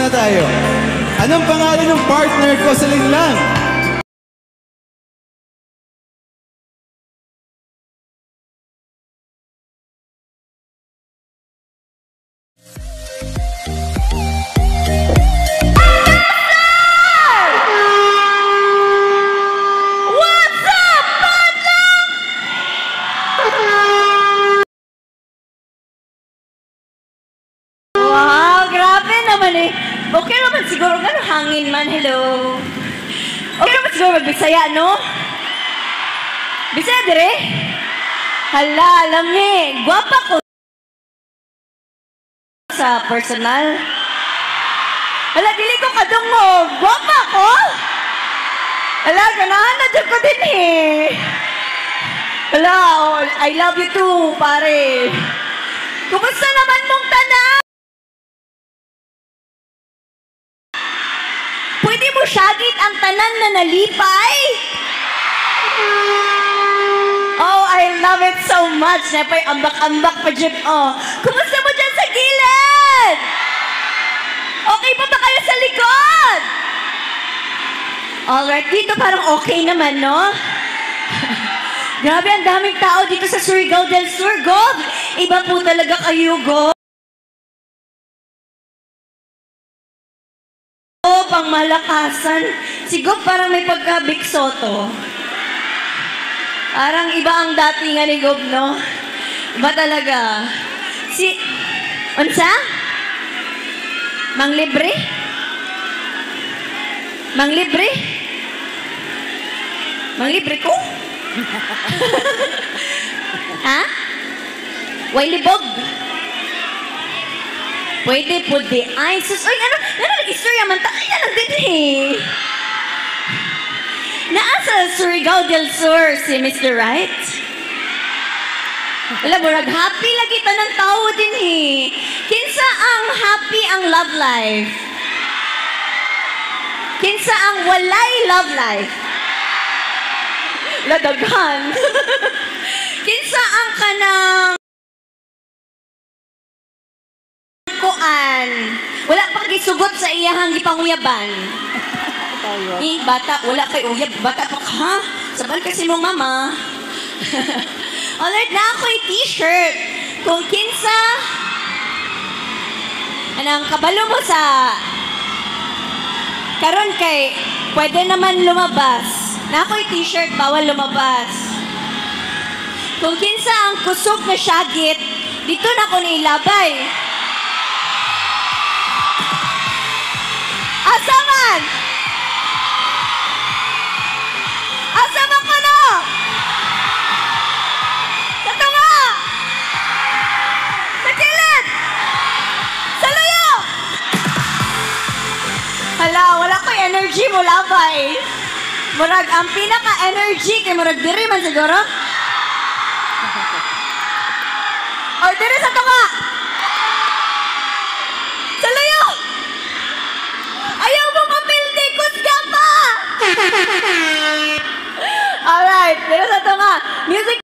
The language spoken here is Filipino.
na tayo. Anong pangalan ng partner ko sa linlang? Okay naman siguro, gano'ng hangin man, hello. Okay naman siguro magbisaya, no? Bisaya dire? Hala, alam niya, guwapa ko sa personal. Hala, dili ko kadungog, guwapa ko? Hala, ganahan na dyan ko din eh. Hala, oh, I love you too, pare. Kumusta naman mong tanan? Pwede mo syagit ang tanan na nalipay? Oh, I love it so much. Napay ambak-ambak pa dyan. Oh, kumusta mo dyan sa gilid? Okay pa ba kayo sa likod? Alright, dito parang okay naman, no? Grabe, ang daming tao dito sa Surigao del Sur, Gob. Iba po talaga kayo, Gob. Pang malakasan. Si Gob parang may pagka-biksoto. Parang iba ang datingan ni Gob, no? Iba talaga. Unsa? Manglibre? Manglibre? Manglibre ko? Ha? Way libog? Pwede po di. Ay, sus. Ay, ano nag-istorya man ta? Ay, ano din eh. Naasa Surigao del Sur si Mr. Right? Wala mo, happy lagi ta ng tao din eh. Kinsa ang happy ang love life? Kinsa ang walay love life? Ladaghan. Kinsa ang kanang wala pang gisugot sa iyahang gipanguyaban. Bata, wala kay uyab. Bata pa ka, ha? Sabal kasi mong mama. Alright, na ako'y t-shirt. Kung kinsa, anang kabalo mo sa karon kay, pwede naman lumabas. Na ako'y t-shirt, bawal lumabas. Kung kinsa ang kusog na syagit, dito na ako nailabay. Asaman! Asaman ko na! Sa tunga! Sa kilid! Sa layo! Hala, wala ko energy mo labay. Murag, ang pinaka-energy kay murag diri man siguro. O, diri sa tunga! Sa layo! Ayaw mo mapildikot ka pa! Alright, pero sa ito nga, music